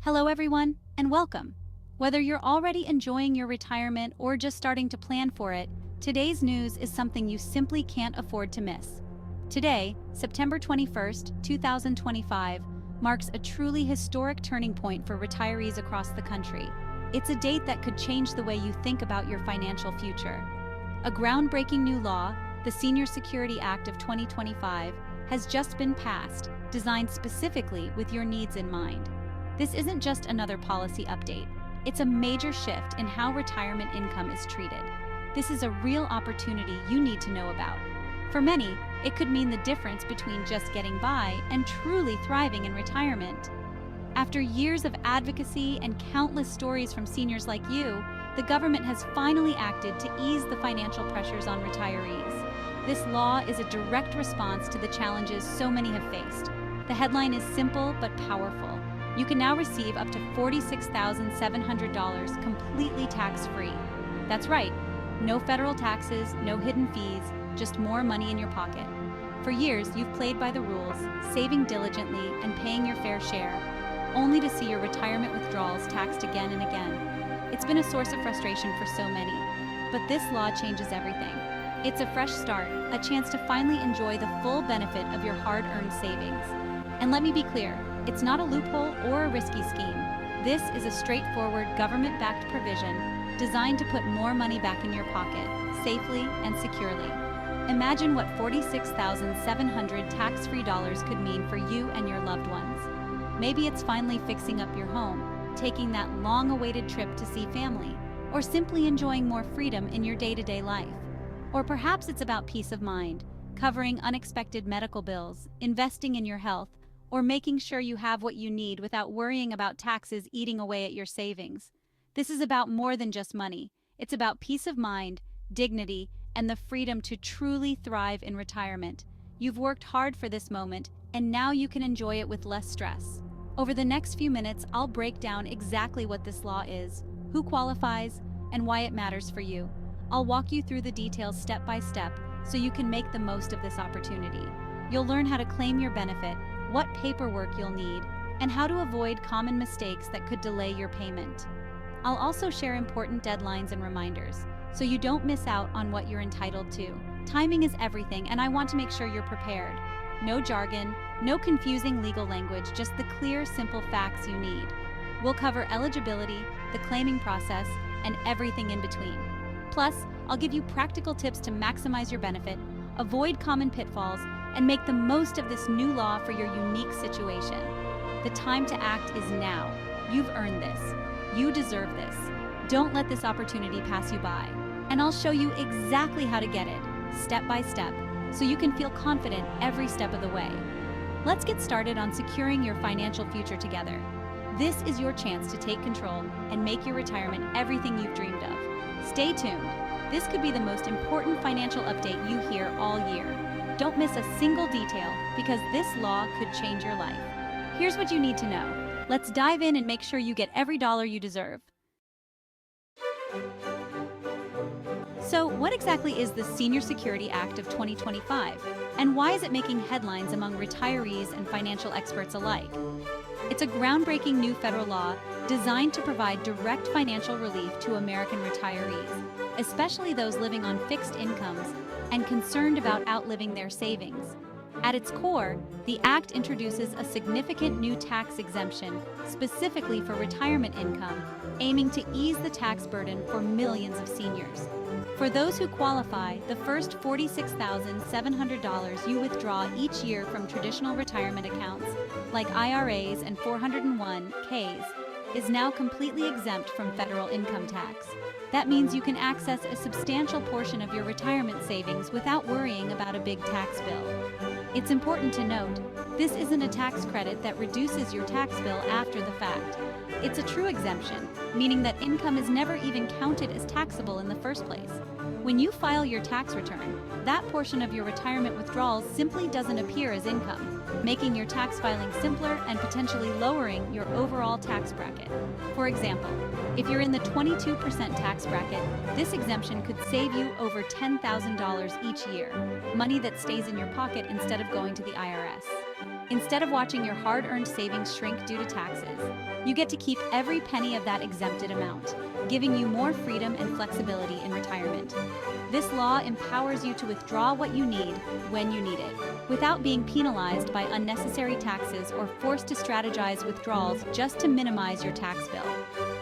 Hello everyone, and welcome. Whether you're already enjoying your retirement or just starting to plan for it, today's news is something you simply can't afford to miss. Today, September 21st, 2025, marks a truly historic turning point for retirees across the country. It's a date that could change the way you think about your financial future. A groundbreaking new law, the Senior Security Act of 2025, has just been passed, designed specifically with your needs in mind. This isn't just another policy update. It's a major shift in how retirement income is treated. This is a real opportunity you need to know about. For many, it could mean the difference between just getting by and truly thriving in retirement. After years of advocacy and countless stories from seniors like you, the government has finally acted to ease the financial pressures on retirees. This law is a direct response to the challenges so many have faced. The headline is simple but powerful. You can now receive up to $46,700 completely tax-free. That's right, no federal taxes, no hidden fees, just more money in your pocket. For years, you've played by the rules, saving diligently and paying your fair share, only to see your retirement withdrawals taxed again and again. It's been a source of frustration for so many, but this law changes everything. It's a fresh start, a chance to finally enjoy the full benefit of your hard-earned savings. And let me be clear, it's not a loophole or a risky scheme. This is a straightforward government-backed provision designed to put more money back in your pocket, safely and securely. Imagine what $46,700 tax-free dollars could mean for you and your loved ones. Maybe it's finally fixing up your home, taking that long-awaited trip to see family, or simply enjoying more freedom in your day-to-day life. Or perhaps it's about peace of mind, covering unexpected medical bills, investing in your health, or making sure you have what you need without worrying about taxes eating away at your savings. This is about more than just money. It's about peace of mind, dignity, and the freedom to truly thrive in retirement. You've worked hard for this moment, and now you can enjoy it with less stress. Over the next few minutes, I'll break down exactly what this law is, who qualifies, and why it matters for you. I'll walk you through the details step by step so you can make the most of this opportunity. You'll learn how to claim your benefit, what paperwork you'll need, and how to avoid common mistakes that could delay your payment. I'll also share important deadlines and reminders, so you don't miss out on what you're entitled to. Timing is everything, and I want to make sure you're prepared. No jargon, no confusing legal language, just the clear, simple facts you need. We'll cover eligibility, the claiming process, and everything in between. Plus, I'll give you practical tips to maximize your benefit, avoid common pitfalls, and make the most of this new law for your unique situation. The time to act is now. You've earned this. You deserve this. Don't let this opportunity pass you by. And I'll show you exactly how to get it, step by step, so you can feel confident every step of the way. Let's get started on securing your financial future together. This is your chance to take control and make your retirement everything you've dreamed of. Stay tuned. This could be the most important financial update you hear all year. Don't miss a single detail, because this law could change your life. Here's what you need to know. Let's dive in and make sure you get every dollar you deserve. So, what exactly is the Senior Security Act of 2025, and why is it making headlines among retirees and financial experts alike? It's a groundbreaking new federal law designed to provide direct financial relief to American retirees, especially those living on fixed incomes and concerned about outliving their savings. At its core, the Act introduces a significant new tax exemption specifically for retirement income, aiming to ease the tax burden for millions of seniors. For those who qualify, the first $46,700 you withdraw each year from traditional retirement accounts, like IRAs and 401(k)s, is now completely exempt from federal income tax. That means you can access a substantial portion of your retirement savings without worrying about a big tax bill. It's important to note, this isn't a tax credit that reduces your tax bill after the fact. It's a true exemption, meaning that income is never even counted as taxable in the first place. When you file your tax return, that portion of your retirement withdrawals simply doesn't appear as income, making your tax filing simpler and potentially lowering your overall tax bracket. For example, if you're in the 22% tax bracket, this exemption could save you over $10,000 each year, money that stays in your pocket instead of going to the IRS. Instead of watching your hard-earned savings shrink due to taxes, you get to keep every penny of that exempted amount, giving you more freedom and flexibility in retirement. This law empowers you to withdraw what you need when you need it, without being penalized by unnecessary taxes or forced to strategize withdrawals just to minimize your tax bill.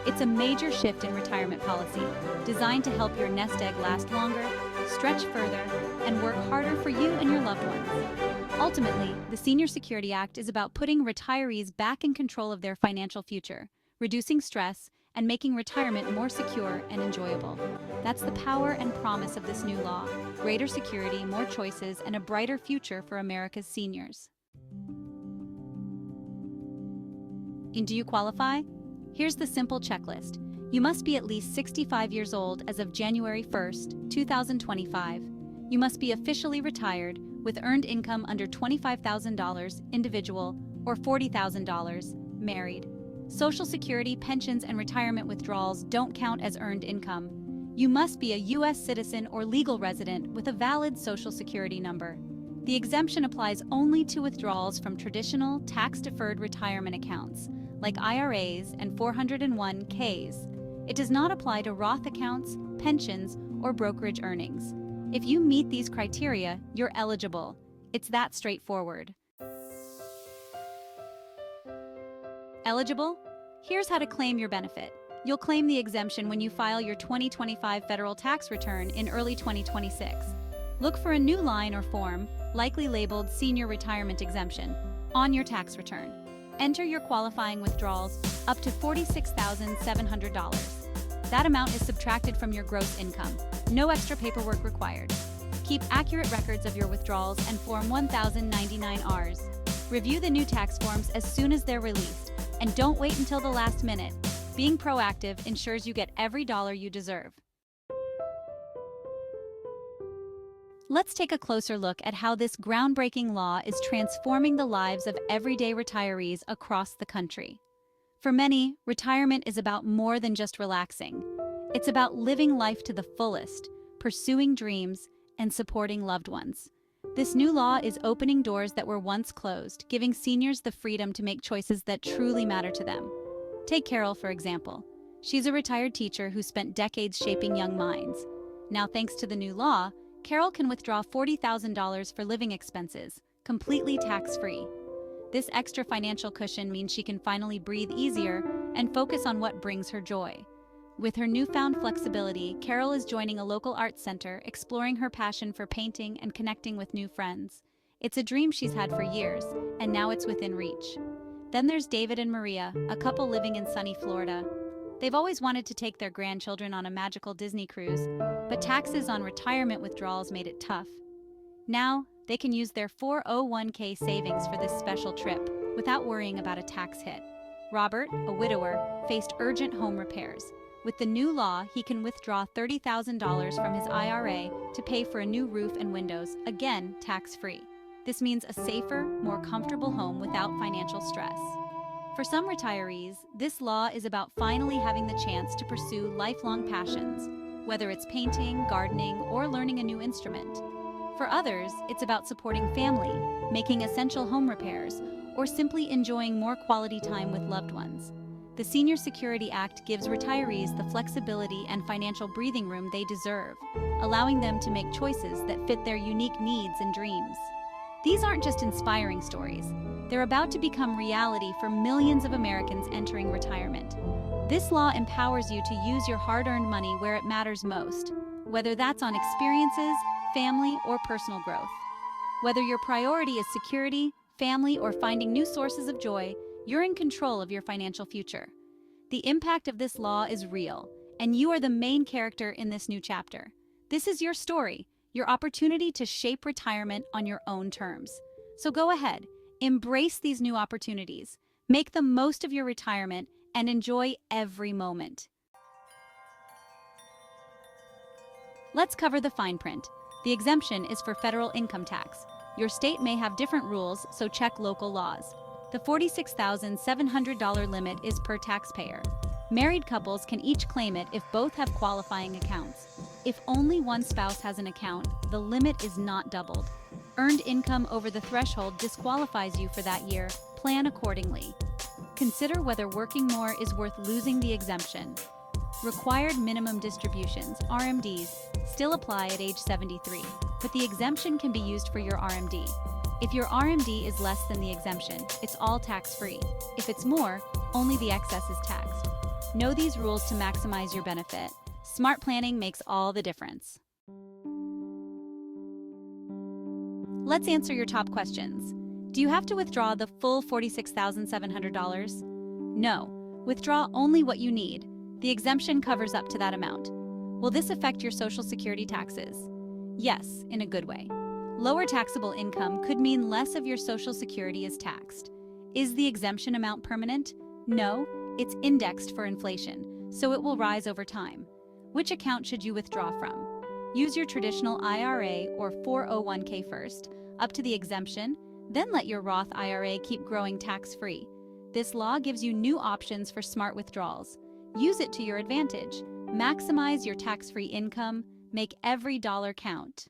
It's a major shift in retirement policy, designed to help your nest egg last longer, stretch further, and work harder for you and your loved ones. Ultimately, the Senior Security Act is about putting retirees back in control of their financial future, reducing stress, and making retirement more secure and enjoyable. That's the power and promise of this new law: greater security, more choices, and a brighter future for America's seniors. And do you qualify? Here's the simple checklist. You must be at least 65 years old as of January 1st, 2025. You must be officially retired with earned income under $25,000 individual or $40,000 married. Social Security, pensions, and retirement withdrawals don't count as earned income. You must be a U.S. citizen or legal resident with a valid Social Security number. The exemption applies only to withdrawals from traditional tax-deferred retirement accounts, like IRAs and 401ks. It does not apply to Roth accounts, pensions, or brokerage earnings. If you meet these criteria, you're eligible. It's that straightforward. Eligible? Here's how to claim your benefit. You'll claim the exemption when you file your 2025 federal tax return in early 2026. Look for a new line or form, likely labeled Senior Retirement Exemption, on your tax return. Enter your qualifying withdrawals up to $46,700. That amount is subtracted from your gross income. No extra paperwork required. Keep accurate records of your withdrawals and Form 1099-Rs. Review the new tax forms as soon as they're released, and don't wait until the last minute. Being proactive ensures you get every dollar you deserve. Let's take a closer look at how this groundbreaking law is transforming the lives of everyday retirees across the country. For many, retirement is about more than just relaxing. It's about living life to the fullest, pursuing dreams, and supporting loved ones. This new law is opening doors that were once closed, giving seniors the freedom to make choices that truly matter to them. Take Carol, for example. She's a retired teacher who spent decades shaping young minds. Now, thanks to the new law, Carol can withdraw $40,000 for living expenses, completely tax-free. This extra financial cushion means she can finally breathe easier and focus on what brings her joy. With her newfound flexibility, Carol is joining a local arts center, exploring her passion for painting and connecting with new friends. It's a dream she's had for years, and now it's within reach. Then there's David and Maria, a couple living in sunny Florida. They've always wanted to take their grandchildren on a magical Disney cruise, but taxes on retirement withdrawals made it tough. Now, they can use their 401k savings for this special trip without worrying about a tax hit. Robert, a widower, faced urgent home repairs. With the new law, he can withdraw $30,000 from his IRA to pay for a new roof and windows, again tax-free. This means a safer, more comfortable home without financial stress. For some retirees, this law is about finally having the chance to pursue lifelong passions, whether it's painting, gardening, or learning a new instrument. For others, it's about supporting family, making essential home repairs, or simply enjoying more quality time with loved ones. The Senior Security Act gives retirees the flexibility and financial breathing room they deserve, allowing them to make choices that fit their unique needs and dreams. These aren't just inspiring stories. They're about to become reality for millions of Americans entering retirement. This law empowers you to use your hard-earned money where it matters most, whether that's on experiences, family, or personal growth. Whether your priority is security, family, or finding new sources of joy, you're in control of your financial future. The impact of this law is real, and you are the main character in this new chapter. This is your story, your opportunity to shape retirement on your own terms. So go ahead, embrace these new opportunities, make the most of your retirement, and enjoy every moment. Let's cover the fine print. The exemption is for federal income tax. Your state may have different rules, so check local laws. The $46,700 limit is per taxpayer. Married couples can each claim it if both have qualifying accounts. If only one spouse has an account, the limit is not doubled. Earned income over the threshold disqualifies you for that year. Plan accordingly. Consider whether working more is worth losing the exemption. Required minimum distributions, RMDs, still apply at age 73, but the exemption can be used for your RMD. If your RMD is less than the exemption, it's all tax-free. If it's more, only the excess is taxed. Know these rules to maximize your benefit. Smart planning makes all the difference. Let's answer your top questions. Do you have to withdraw the full $46,700? No. Withdraw only what you need. The exemption covers up to that amount. Will this affect your Social Security taxes? Yes, in a good way. Lower taxable income could mean less of your Social Security is taxed. Is the exemption amount permanent? No, it's indexed for inflation, so it will rise over time. Which account should you withdraw from? Use your traditional IRA or 401k first, up to the exemption, then let your Roth IRA keep growing tax-free. This law gives you new options for smart withdrawals. Use it to your advantage. Maximize your tax-free income. Make every dollar count.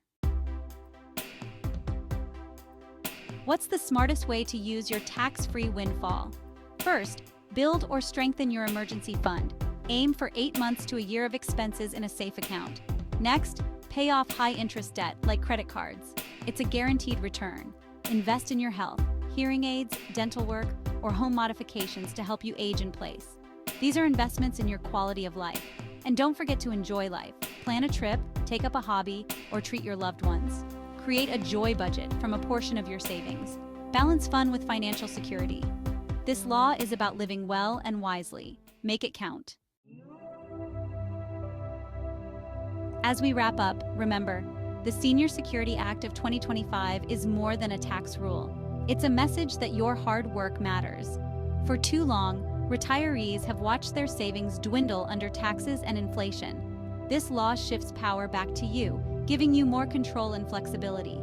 What's the smartest way to use your tax-free windfall? First, build or strengthen your emergency fund. Aim for 8 months to a year of expenses in a safe account. Next, pay off high-interest debt like credit cards. It's a guaranteed return. Invest in your health, hearing aids, dental work, or home modifications to help you age in place. These are investments in your quality of life. And don't forget to enjoy life. Plan a trip, take up a hobby, or treat your loved ones. Create a joy budget from a portion of your savings. Balance fun with financial security. This law is about living well and wisely. Make it count. As we wrap up, remember, the Senior Security Act of 2025 is more than a tax rule. It's a message that your hard work matters. For too long, retirees have watched their savings dwindle under taxes and inflation. This law shifts power back to you, giving you more control and flexibility.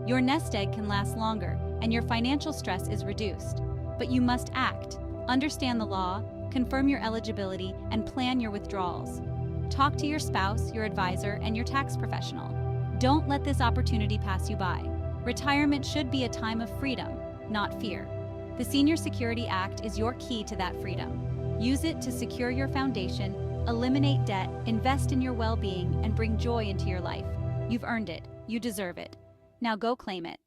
Your nest egg can last longer, and your financial stress is reduced. But you must act, understand the law, confirm your eligibility, and plan your withdrawals. Talk to your spouse, your advisor, and your tax professional. Don't let this opportunity pass you by. Retirement should be a time of freedom, not fear. The Senior Security Act is your key to that freedom. Use it to secure your foundation, eliminate debt, invest in your well-being, and bring joy into your life. You've earned it. You deserve it. Now go claim it.